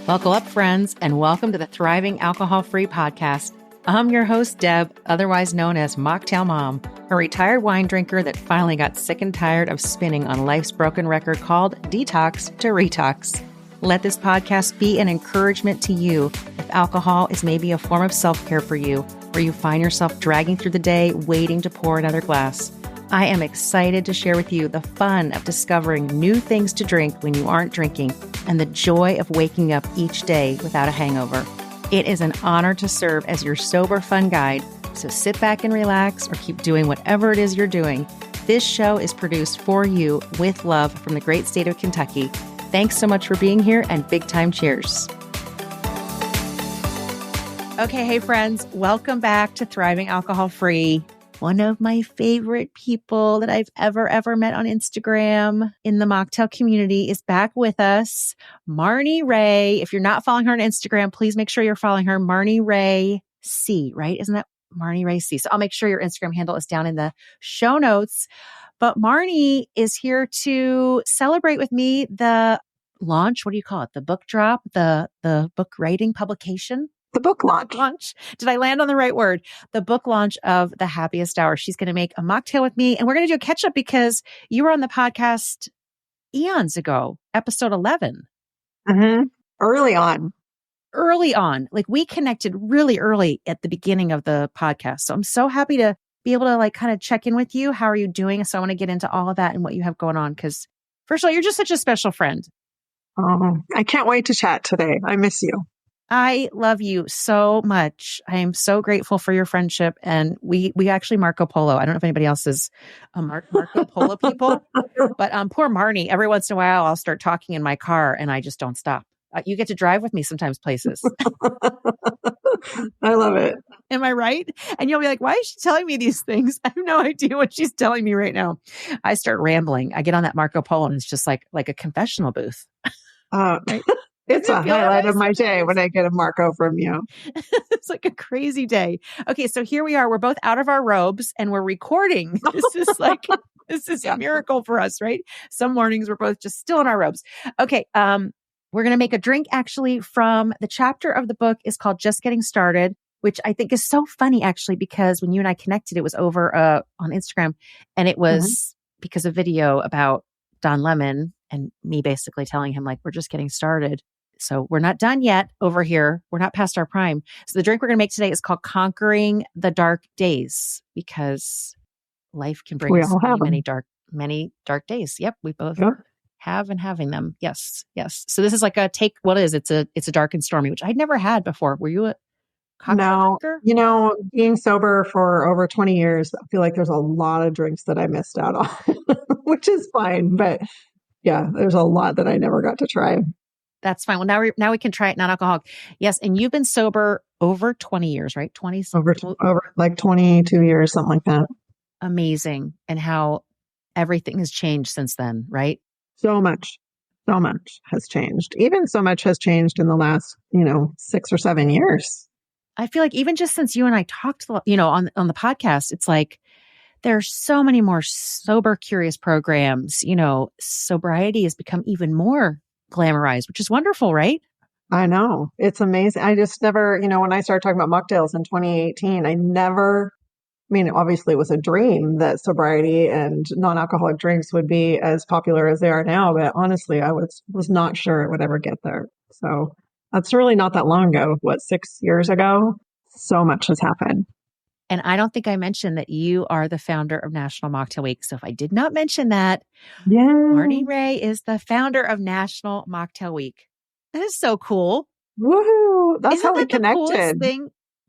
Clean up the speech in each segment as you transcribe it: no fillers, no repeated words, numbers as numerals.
Buckle up, friends, and welcome to the Thriving Alcohol-Free Podcast. I'm your host, Deb, otherwise known as Mocktail Mom, a retired wine drinker that finally got sick and tired of spinning on life's broken record called Detox to Retox. Let this podcast be an encouragement to you if alcohol is maybe a form of self-care for you, where you find yourself dragging through the day waiting to pour another glass. I am excited to share with you the fun of discovering new things to drink when you aren't drinking and the joy of waking up each day without a hangover. It is an honor to serve as your sober fun guide, so sit back and relax or keep doing whatever it is you're doing. This show is produced for you with love from the great state of Kentucky. Thanks so much for being here and big time cheers. Okay, hey friends, welcome back to Thriving Alcohol Free. One of my favorite people that I've ever met on Instagram in the Mocktail community is back with us, Marnie Rae. If you're not following her on Instagram, please make sure you're following her, Marnie Rae C, right? Isn't that Marnie Rae C? So I'll make sure your Instagram handle is down in the show notes. But Marnie is here to celebrate with me the launch. What do you call it? The book drop, the book writing publication? The book launch. Did I land on the right word? The book launch of The Happiest Hour. She's going to make a mocktail with me, and we're going to do a catch up because you were on the podcast eons ago, episode 11. Mm-hmm. Early on. Like we connected really early at the beginning of the podcast. So I'm so happy to be able to kind of check in with you. How are you doing? So I want to get into all of that and what you have going on. Because first of all, you're just such a special friend. Oh, I can't wait to chat today. I miss you. I love you so much. I am so grateful for your friendship. And we actually Marco Polo. I don't know if anybody else is a Marco Polo people, but poor Marnie, every once in a while I'll start talking in my car and I just don't stop. You get to drive with me sometimes places. I love it. Am I right? And you'll be like, why is she telling me these things? I have no idea what she's telling me right now. I start rambling. I get on that Marco Polo and it's just like a confessional booth. Right? It's a highlight of my day when I get a Marco from you. It's like a crazy day. Okay, so here we are. We're both out of our robes and we're recording. This is a miracle for us, right? Some mornings we're both just still in our robes. Okay, we're going to make a drink actually from the chapter of the book is called Just Getting Started, which I think is so funny actually because when you and I connected, it was over on Instagram and it was because of video about Don Lemon and me basically telling him we're just getting started. So we're not done yet over here. We're not past our prime. So the drink we're going to make today is called Conquering the Dark Days because life can bring us many dark days. Yep. We both have and having them. Yes. Yes. So this is like a take. What is it? It's a dark and stormy, which I'd never had before. Were you a cocktail drinker? Being sober for over 20 years, I feel like there's a lot of drinks that I missed out on, which is fine. But yeah, there's a lot that I never got to try. That's fine. Well, now we can try it non-alcoholic. Yes. And you've been sober over 20 years, right? Over 22 years, something like that. Amazing. And how everything has changed since then, right? So much has changed. Even so much has changed in the last, 6 or 7 years. I feel like even just since you and I talked, on the podcast, it's like there's so many more sober curious programs. Sobriety has become even more glamorized, which is wonderful, right? I know. It's amazing. I just never, when I started talking about mocktails in 2018, obviously it was a dream that sobriety and non-alcoholic drinks would be as popular as they are now. But honestly, I was not sure it would ever get there. So that's really not that long ago. 6 years ago? So much has happened. And I don't think I mentioned that you are the founder of National Mocktail Week. So if I did not mention that, Marnie Rae is the founder of National Mocktail Week. That is so cool. Woohoo! That's how we connected.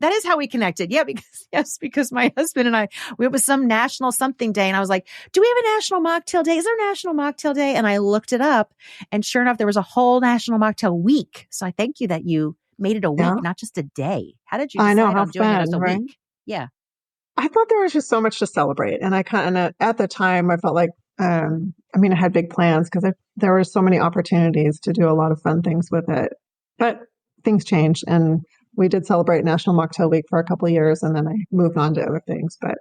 That is how we connected. Yeah, because my husband and I, it was some national something day. And I was like, do we have a National Mocktail Day? Is there a National Mocktail Day? And I looked it up and sure enough, there was a whole National Mocktail Week. So I thank you that you made it a week, not just a day. How did you decide on doing it as a week? Yeah. I thought there was just so much to celebrate. And I kind of, at the time, I felt like, I had big plans because there were so many opportunities to do a lot of fun things with it. But things changed and we did celebrate National Mocktail Week for a couple of years and then I moved on to other things. But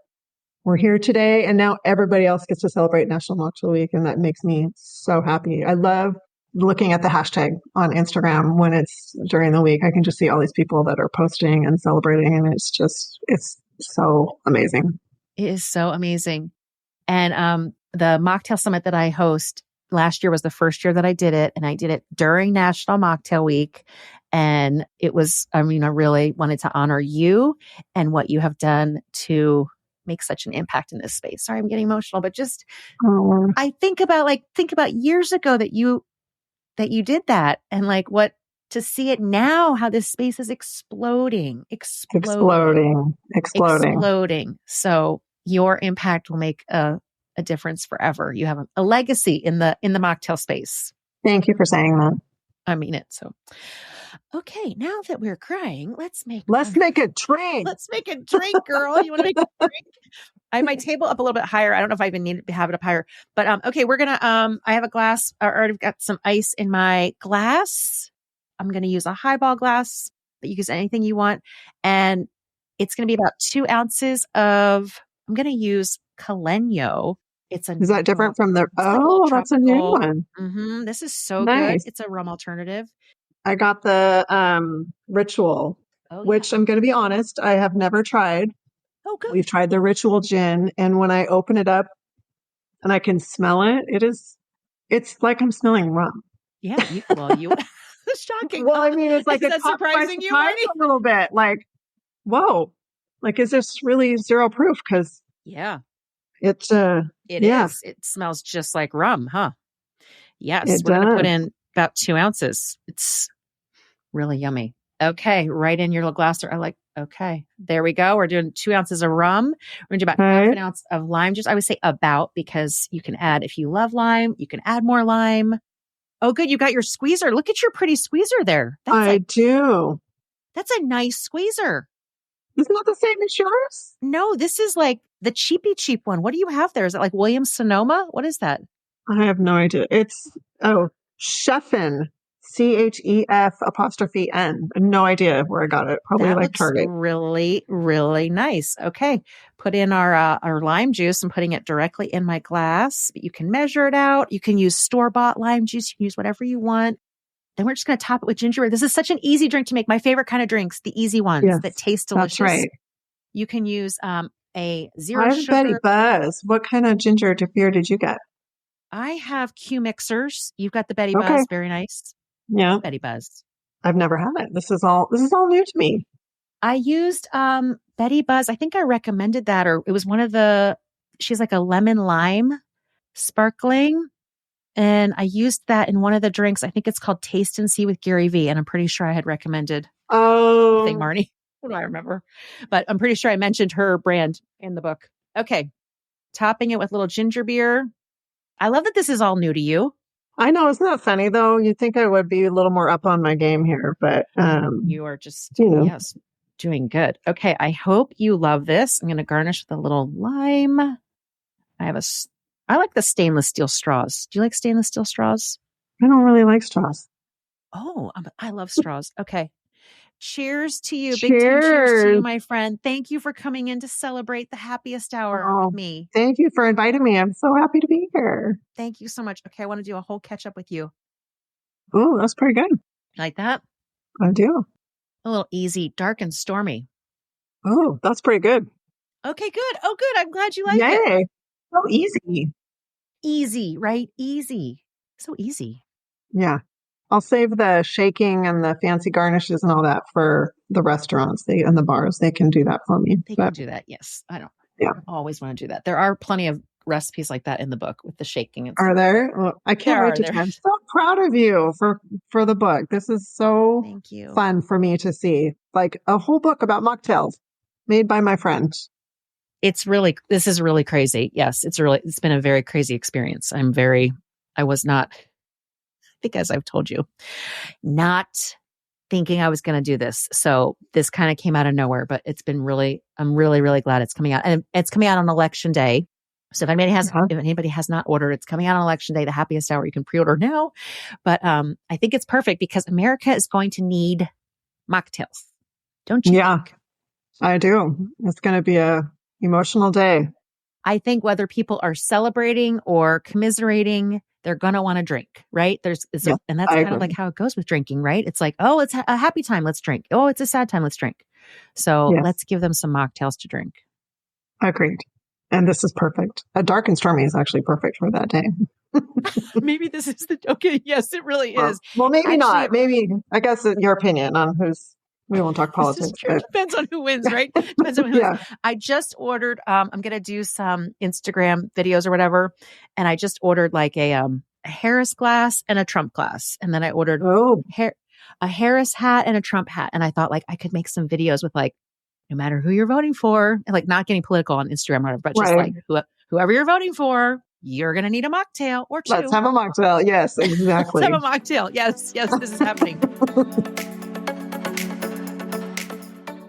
we're here today and now everybody else gets to celebrate National Mocktail Week and that makes me so happy. I love looking at the hashtag on Instagram when it's during the week, I can just see all these people that are posting and celebrating. And it's so amazing. It is so amazing. And the Mocktail Summit that I host last year was the first year that I did it. And I did it during National Mocktail Week. And it was, I really wanted to honor you and what you have done to make such an impact in this space. Sorry, I'm getting emotional, but just, I think about years ago that you did that, and what to see it now, how this space is exploding. So your impact will make a difference forever. You have a legacy in the mocktail space. Thank you for saying that. I mean it. So, okay, now that we're crying, let's make a drink. Let's make a drink, girl. You want to make a drink? I have my table up a little bit higher. I don't know if I even need to have it up higher, but okay, we're gonna. I have a glass. I already got some ice in my glass. I'm gonna use a highball glass, but you can use anything you want, and it's gonna be about 2 ounces of. I'm gonna use Caleño. Is that different from the? Oh, that's a new one. Mm-hmm. This is so nice. Good. It's a rum alternative. I got the Ritual, which I'm going to be honest, I have never tried. Oh, good. We've tried the Ritual gin, and when I open it up and I can smell it, it's like I'm smelling rum. Yeah, it's shocking. Well, I mean, it's like it's surprising you, Marnie? A little bit. Like, whoa, like is this really zero proof? Because it is. It smells just like rum, huh? Yes, we're going to put in about 2 ounces. It's really yummy. Okay, right in your little glass. Okay, there we go. We're doing 2 ounces of rum. We're going to do about half an ounce of lime juice. I would say about, because you can add, if you love lime, you can add more lime. Oh, good. You got your squeezer. Look at your pretty squeezer there. I do. That's a nice squeezer. Isn't that the same as yours? No, this is like the cheap one. What do you have there? Is it like Williams Sonoma? What is that? I have no idea. It's, Chefin. CHEF''N. No idea where I got it. Probably that like looks Target. Really, really nice. Okay. Put in our lime juice. I'm putting it directly in my glass. But you can measure it out. You can use store-bought lime juice. You can use whatever you want. Then we're just going to top it with ginger ale. This is such an easy drink to make. My favorite kind of drinks, the easy ones that taste delicious. That's right. You can use a zero sugar. Betty Buzz. What kind of ginger beer did you get? I have Q mixers. You've got the Betty Buzz. Very nice. Yeah. Betty Buzz. I've never had it. This is all new to me. I used Betty Buzz. I think I recommended that, or it was one of she's like a lemon lime sparkling. And I used that in one of the drinks. I think it's called Taste and See with Gary V. And I'm pretty sure I had recommended thing, Marnie. What do I remember? But I'm pretty sure I mentioned her brand in the book. Okay. Topping it with a little ginger beer. I love that this is all new to you. I know. Isn't that funny though? You'd think I would be a little more up on my game here, but you are just, yes, doing good. Okay. I hope you love this. I'm going to garnish with a little lime. I like the stainless steel straws. Do you like stainless steel straws? I don't really like straws. Oh, I love straws. Okay. Cheers to you. Cheers. Big time cheers to you, my friend. Thank you for coming in to celebrate the happiest hour with me. Thank you for inviting me. I'm so happy to be here. Thank you so much. Okay, I want to do a whole catch up with you. Oh, that's pretty good. Like that? I do. A little easy, dark and stormy. Oh, that's pretty good. Okay, good. Oh, good. I'm glad you like it. Yay. So easy. Easy, right? Easy. So easy. Yeah. I'll save the shaking and the fancy garnishes and all that for the restaurants and the bars. They can do that for me. They can do that. Yes. I always want to do that. There are plenty of recipes like that in the book with the shaking. And are there? Well, I can't wait to try. I'm so proud of you for the book. This is so Thank you. Fun for me to see. Like a whole book about mocktails made by my friend. This is really crazy. Yes, it's been a very crazy experience. I was not, I think as I've told you, not thinking I was going to do this. So this kind of came out of nowhere, but I'm really, really glad it's coming out. And it's coming out on election day. So if anybody has not ordered, it's coming out on election day, the happiest hour. You can pre-order now. But I think it's perfect because America is going to need mocktails. Don't you think? I do. It's going to be a emotional day. I think whether people are celebrating or commiserating, they're going to want to drink, right? Yeah, And that's I kind of like agree. how it goes with drinking, right? It's like, oh, it's a happy time. Let's drink. Oh, it's a sad time. Let's drink. So Yes, let's give them some mocktails to drink. agreed. And this is perfect. A dark and stormy is actually perfect for that day. Maybe this is okay. Yes, it really is. Well, maybe Actually, not. Maybe, I guess your opinion on we won't talk this is politics, true. but Depends on who wins, right? Depends on who wins. yeah. I just ordered, I'm going to do some Instagram videos or whatever. And I just ordered like a Harris glass and a Trump glass. And then I ordered Oh, a Harris hat and a Trump hat. And I thought like I could make some videos with like, no matter who you're voting for, and like not getting political on Instagram or whatever, but just right. like whoever you're voting for, you're going to need a mocktail or Let's two. have a mocktail. Yes, Let's have exactly. a mocktail. Yes, this is happening.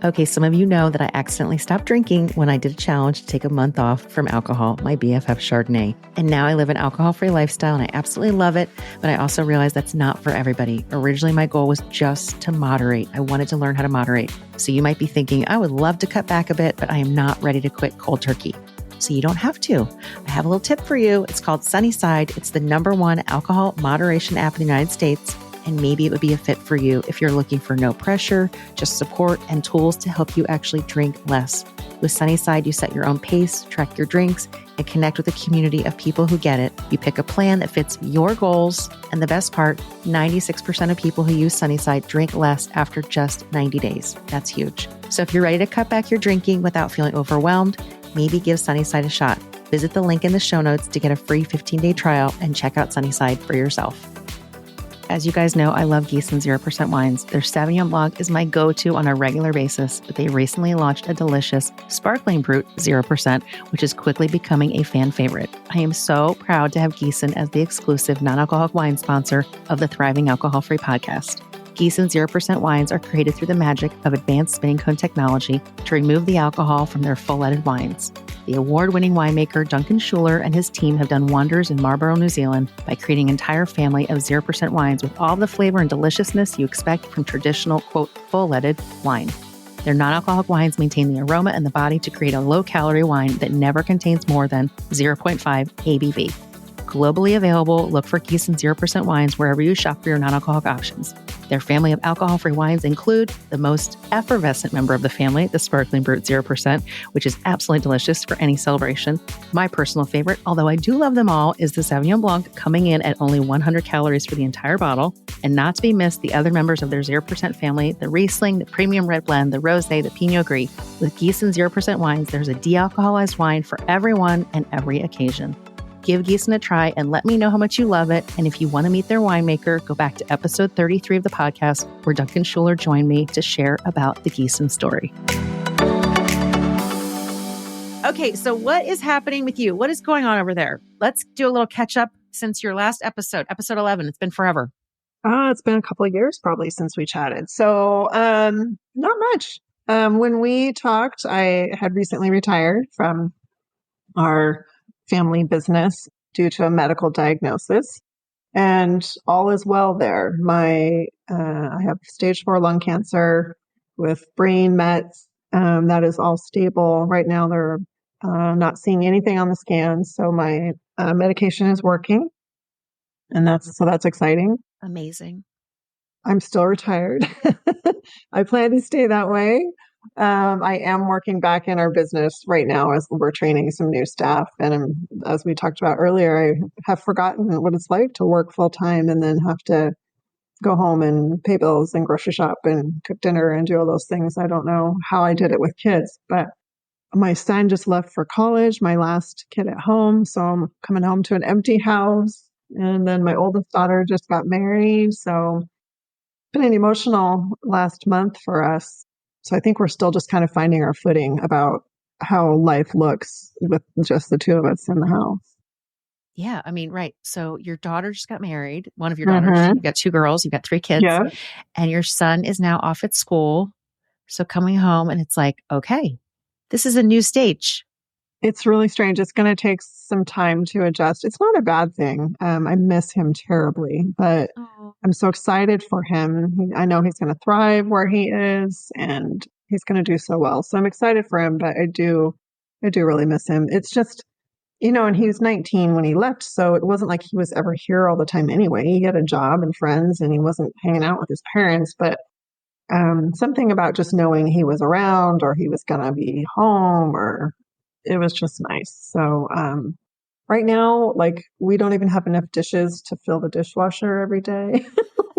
Okay, some of you know that I accidentally stopped drinking when I did a challenge to take a month off from alcohol, my BFF Chardonnay. And now I live an alcohol-free lifestyle and I absolutely love it, but I also realize that's not for everybody. Originally, my goal was just to moderate. I wanted to learn how to moderate. So you might be thinking, I would love to cut back a bit, but I am not ready to quit cold turkey. So you don't have to. I have a little tip for you. It's called Sunnyside. It's the #1 alcohol moderation app in the United States. And maybe it would be a fit for you if you're looking for no pressure, just support and tools to help you actually drink less. With Sunnyside, you set your own pace, track your drinks, and connect with a community of people who get it. You pick a plan that fits your goals. And the best part, 96% of people who use Sunnyside drink less after just 90 days. That's huge. So if you're ready to cut back your drinking without feeling overwhelmed, maybe give Sunnyside a shot. Visit the link in the show notes to get a free 15-day trial and check out Sunnyside for yourself. As you guys know, I love Gießen 0% wines. Their Sauvignon Blanc is my go-to on a regular basis, but they recently launched a delicious Sparkling Brut 0%, which is quickly becoming a fan favorite. I am so proud to have Gießen as the exclusive non-alcoholic wine sponsor of the Thriving Alcohol-Free podcast. Gießen 0% wines are created through the magic of advanced spinning cone technology to remove the alcohol from their full-leaded wines. The award-winning winemaker Duncan Schuler and his team have done wonders in Marlborough, New Zealand by creating an entire family of 0% wines with all the flavor and deliciousness you expect from traditional, quote, full-leaded wine. Their non-alcoholic wines maintain the aroma and the body to create a low-calorie wine that never contains more than 0.5 ABV. Globally available, look for Gießen 0% wines wherever you shop for your non-alcoholic options. Their family of alcohol-free wines include the most effervescent member of the family, the Sparkling Brut 0%, which is absolutely delicious for any celebration. My personal favorite, although I do love them all, is the Sauvignon Blanc, coming in at only 100 calories for the entire bottle. And not to be missed, the other members of their 0% family, the Riesling, the Premium Red Blend, the Rosé, the Pinot Gris. With Gießen 0% wines, there's a de-alcoholized wine for everyone and every occasion. Give Gießen a try and let me know how much you love it. And if you want to meet their winemaker, go back to episode 33 of the podcast where Duncan Schuler joined me to share about the Gießen story. Okay, so what is happening with you? What is going on over there? Let's do a little catch up since your last episode, episode 11. It's been forever. It's been a couple of years probably since we chatted. So, not much. When we talked, I had recently retired from our family business due to a medical diagnosis, and all is well there. I have stage 4 lung cancer with brain mets. That is all stable right now. They're not seeing anything on the scans, so my medication is working, and that's exciting. Amazing. I'm still retired. I plan to stay that way. I am working back in our business right now as we're training some new staff. And as we talked about earlier, I have forgotten what it's like to work full time and then have to go home and pay bills and grocery shop and cook dinner and do all those things. I don't know how I did it with kids, but my son just left for college, my last kid at home. So I'm coming home to an empty house. And then my oldest daughter just got married. So been an emotional last month for us. So I think we're still just kind of finding our footing about how life looks with just the two of us in the house. Yeah, I mean, right. So your daughter just got married, one of your daughters. You've got 2 girls, you've got 3 kids, Yeah, and your son is now off at school. So coming home and it's like, okay, this is a new stage. it's really strange. It's going to take some time to adjust. It's not a bad thing. I miss him terribly, but Oh. I'm so excited for him. I know he's going to thrive where he is and he's going to do so well. So I'm excited for him, but I do I do really miss him. It's just, and he was 19 when he left. So it wasn't like he was ever here all the time anyway. He had a job and friends and he wasn't hanging out with his parents. But something about just knowing he was around or he was going to be home or it was just nice. So right now, like we don't even have enough dishes to fill the dishwasher every day.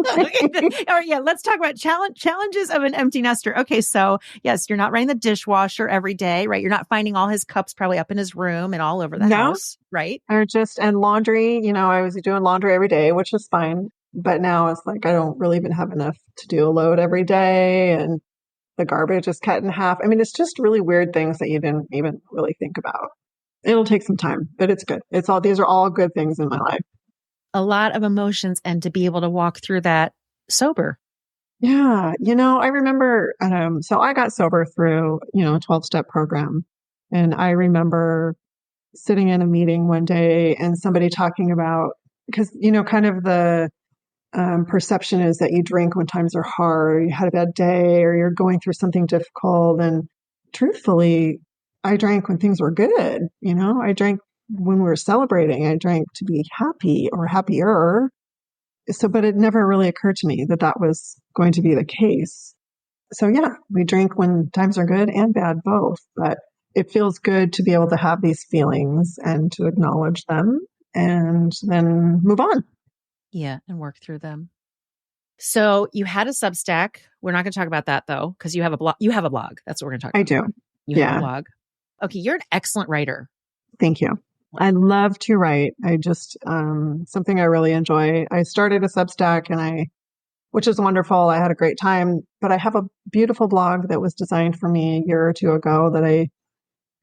Okay. All right, yeah, let's talk about challenges of an empty nester. Okay, so yes, you're not running the dishwasher every day, right? You're not finding all his cups probably up in his room and all over the No, house, right? and laundry, I was doing laundry every day, which is fine. But now it's like I don't really even have enough to do a load every day. And the garbage is cut in half. I mean, it's just really weird things that you didn't even really think about. It'll take some time, but it's good. These are all good things in my life. A lot of emotions and to be able to walk through that sober. Yeah. I remember, so I got sober through, a 12-step program. And I remember sitting in a meeting one day and somebody talking about, because, kind of the perception is that you drink when times are hard, or you had a bad day, or you're going through something difficult. And truthfully, I drank when things were good. I drank when we were celebrating. I drank to be happy or happier. So, but it never really occurred to me that that was going to be the case. So yeah, we drink when times are good and bad, both. But it feels good to be able to have these feelings and to acknowledge them and then move on. Yeah, and work through them. So you had a Substack. We're not going to talk about that though, because you have a blog. You have a blog. That's what we're going to talk about. I do. You have a blog. Okay, you're an excellent writer. Thank you. I love to write. I just, something I really enjoy. I started a Substack which is wonderful. I had a great time, but I have a beautiful blog that was designed for me a year or two ago that I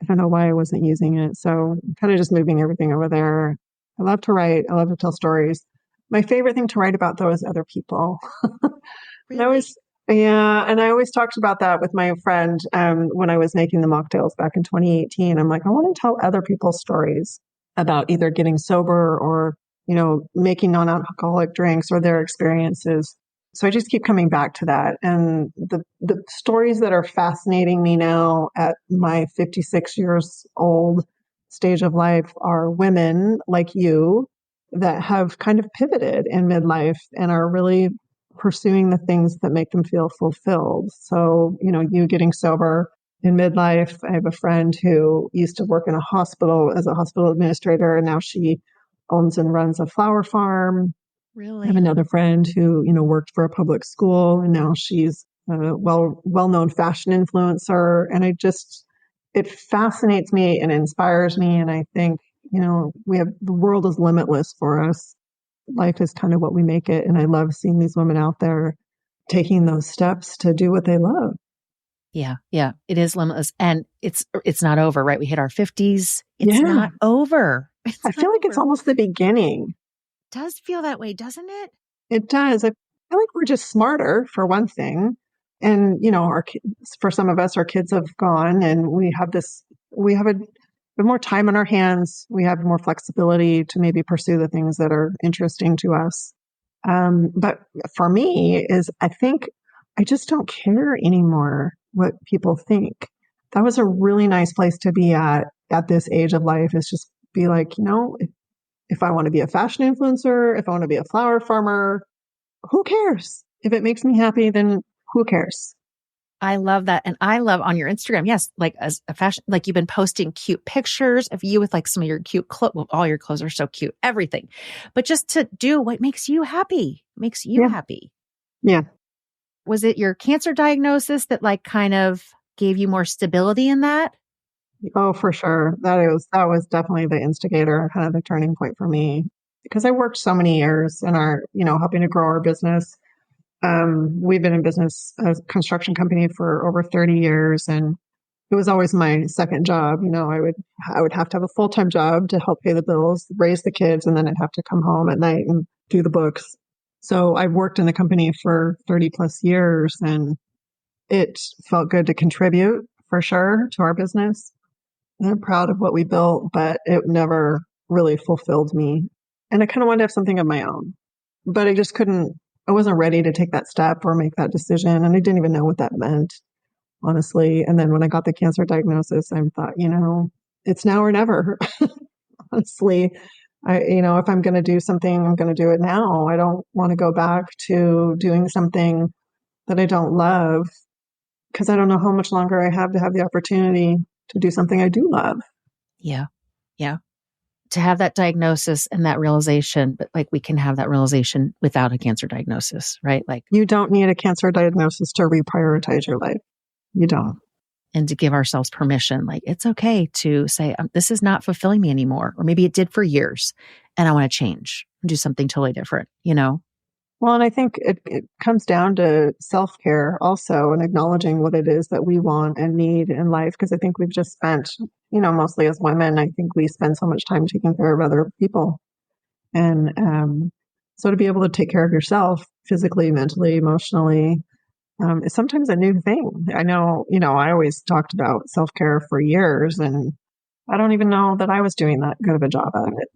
don't know why I wasn't using it. So I'm kind of just moving everything over there. I love to write. I love to tell stories. My favorite thing to write about though is other people. Really? And I always talked about that with my friend when I was making the mocktails back in 2018. I'm like, I want to tell other people's stories about either getting sober or, making non-alcoholic drinks or their experiences. So I just keep coming back to that. And the stories that are fascinating me now at my 56 years old stage of life are women like you that have kind of pivoted in midlife and are really pursuing the things that make them feel fulfilled. So, you getting sober in midlife. I have a friend who used to work in a hospital as a hospital administrator, and now she owns and runs a flower farm. Really? I have another friend who, worked for a public school, and now she's a well-known fashion influencer. And it fascinates me and inspires me. And I think, the world is limitless for us. Life is kind of what we make it. And I love seeing these women out there taking those steps to do what they love. Yeah. Yeah. It is limitless. And it's not over, right? We hit our 50s. It's not over. I feel like it's almost the beginning. It does feel that way, doesn't it? It does. I feel like we're just smarter for one thing. And, for some of us, our kids have gone and we have more time on our hands. We have more flexibility to maybe pursue the things that are interesting to us. But for me I think I just don't care anymore what people think. That was a really nice place to be at this age of life, is just be like, if I want to be a fashion influencer, if I want to be a flower farmer, who cares? If it makes me happy, then who cares? I love that. And I love on your Instagram, yes, like as a fashion, like you've been posting cute pictures of you with like some of your cute clothes. Well, all your clothes are so cute, everything. But just to do what makes you happy, happy. Yeah. Was it your cancer diagnosis that like kind of gave you more stability in that? Oh, for sure. That was definitely the instigator, kind of the turning point for me, because I worked so many years in our, helping to grow our business. We've been in business, a construction company for over 30 years, and it was always my second job. I would have to have a full-time job to help pay the bills, raise the kids, and then I'd have to come home at night and do the books. So I've worked in the company for 30 plus years, and it felt good to contribute for sure to our business. And I'm proud of what we built, but it never really fulfilled me. And I kind of wanted to have something of my own, but I wasn't ready to take that step or make that decision. And I didn't even know what that meant. honestly. And then when I got the cancer diagnosis, I thought, it's now or never. Honestly, if I'm going to do something, I'm going to do it now. I don't want to go back to doing something that I don't love because I don't know how much longer I have to have the opportunity to do something I do love. Yeah. Yeah. To have that diagnosis and that realization, but like we can have that realization without a cancer diagnosis, right? Like you don't need a cancer diagnosis to reprioritize your life. You don't. And to give ourselves permission, like it's okay to say, this is not fulfilling me anymore. Or maybe it did for years and I want to change and do something totally different, Well, and I think it comes down to self-care also and acknowledging what it is that we want and need in life. Because I think we've just spent, mostly as women, I think we spend so much time taking care of other people. And so to be able to take care of yourself physically, mentally, emotionally, is sometimes a new thing. I know, I always talked about self-care for years and I don't even know that I was doing that good of a job at it,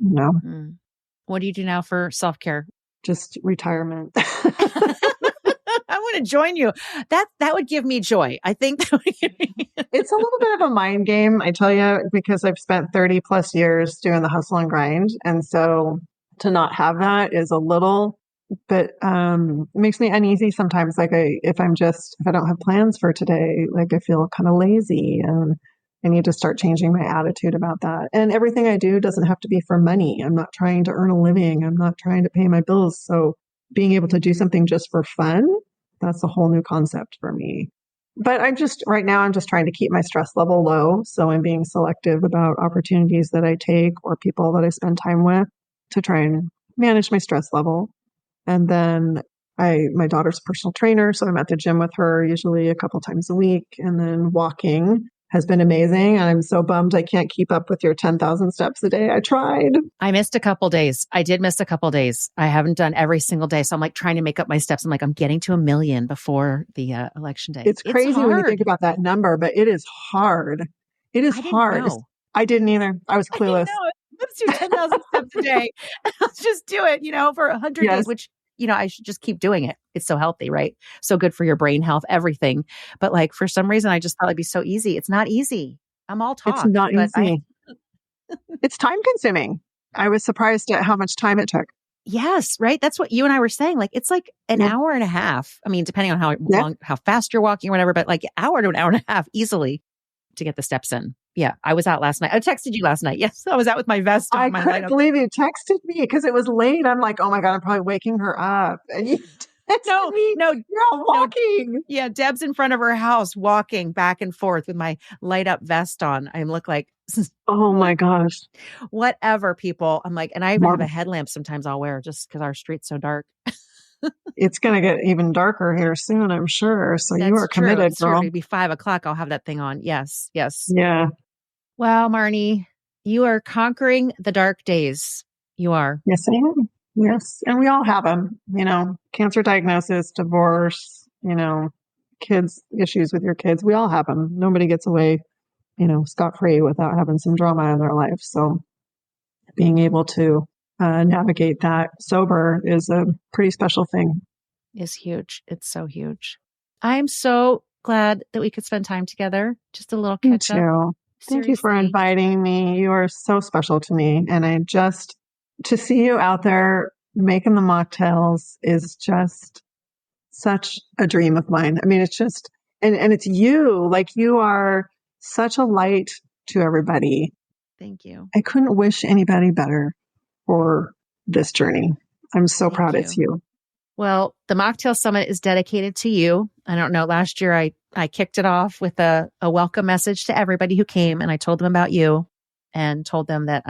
What do you do now for self-care? Just retirement. I want to join you. That would give me joy. I think it's a little bit of a mind game, I tell you, because I've spent 30 plus years doing the hustle and grind. And so to not have that is a little bit, it makes me uneasy sometimes. Like if I don't have plans for today, like I feel kind of lazy and I need to start changing my attitude about that. And everything I do doesn't have to be for money. I'm not trying to earn a living. I'm not trying to pay my bills. So being able to do something just for fun, that's a whole new concept for me. But right now, I'm just trying to keep my stress level low. So I'm being selective about opportunities that I take or people that I spend time with to try and manage my stress level. And then my daughter's a personal trainer. So I'm at the gym with her usually a couple times a week. And then walking has been amazing. And I'm so bummed I can't keep up with your 10,000 steps a day. I tried. I missed a couple days. I did miss a couple days. I haven't done every single day. So I'm like trying to make up my steps. I'm like, I'm getting to 1 million before the election day. It's crazy when you think about that number, but it is hard. It is hard. Know. I didn't either. I was clueless. Let's do 10,000 steps a day. Let's just do it, for 100 days, which, I should just keep doing it. It's so healthy, right? So good for your brain health, everything. But like, for some reason, I just thought it'd be so easy. It's not easy. I'm all talk. It's not easy. It's time consuming. I was surprised at how much time it took. Yes, right. That's what you and I were saying. Like, it's like an hour and a half. I mean, depending on how fast you're walking or whatever, but like hour to an hour and a half easily to get the steps in. Yeah. I was out last night. I texted you last night. Yes. I was out with my vest on. I couldn't believe you texted me because it was late. I'm like, oh my God, I'm probably waking her up. And you texted me. No, you're all walking. No. Yeah. Deb's in front of her house walking back and forth with my light up vest on. I look like, oh my gosh. Whatever, people. I'm like, and I even have a headlamp sometimes I'll wear just because our street's so dark. It's going to get even darker here soon, I'm sure. So you are committed, girl. It'll be 5 o'clock. I'll have that thing on. Yes. Yes. Yeah. Wow, Marnie, you are conquering the dark days. You are. Yes, I am. Yes. And we all have them, cancer diagnosis, divorce, kids, issues with your kids. We all have them. Nobody gets away, scot-free without having some drama in their life. So being able to navigate that sober is a pretty special thing. It's huge. It's so huge. I'm so glad that we could spend time together. Just a little catch up. Me too. Thank you for inviting me. You are so special to me. And to see you out there making the mocktails is just such a dream of mine. I mean, it's just, and it's you, like you are such a light to everybody. Thank you. I couldn't wish anybody better for this journey. I'm so proud it's you. Well, the Mocktail Summit is dedicated to you. I don't know. Last year, I kicked it off with a welcome message to everybody who came, and I told them about you and told them that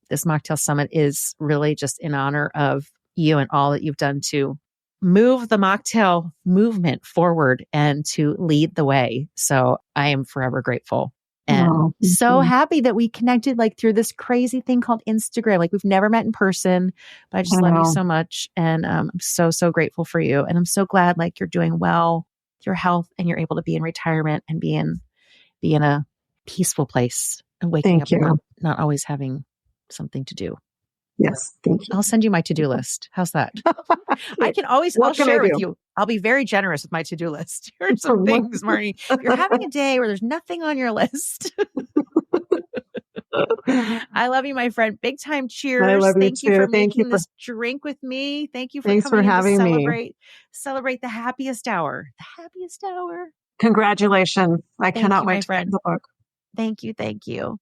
this Mocktail Summit is really just in honor of you and all that you've done to move the mocktail movement forward and to lead the way. So I am forever grateful. And so happy that we connected like through this crazy thing called Instagram. Like we've never met in person, but I just love you so much. And I'm so, so grateful for you. And I'm so glad like you're doing well, your health, and you're able to be in retirement and be in a peaceful place and waking up and not always having something to do. Yes. Thank you. I'll send you my to-do list. How's that? I can always, I'll What can I share with do? you. I'll be very generous with my to-do list. Here are some things, Marnie. If you're having a day where there's nothing on your list. I love you, my friend. Big time cheers. I love you Thank you for too. Thank you making for, this drink with me. Thank you for thanks for coming in to having me. celebrate the happiest hour. The happiest hour. Congratulations. I Thank cannot you, wait my to friend. read the book. Thank you. Thank you.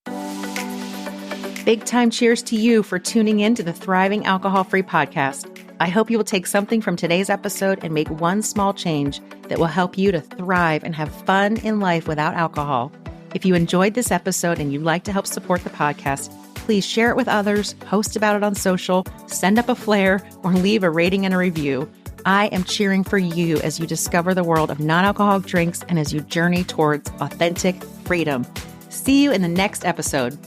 Big time cheers to you for tuning in to the Thriving Alcohol-Free podcast. I hope you will take something from today's episode and make one small change that will help you to thrive and have fun in life without alcohol. If you enjoyed this episode and you'd like to help support the podcast, please share it with others, post about it on social, send up a flare, or leave a rating and a review. I am cheering for you as you discover the world of non-alcoholic drinks and as you journey towards authentic freedom. See you in the next episode.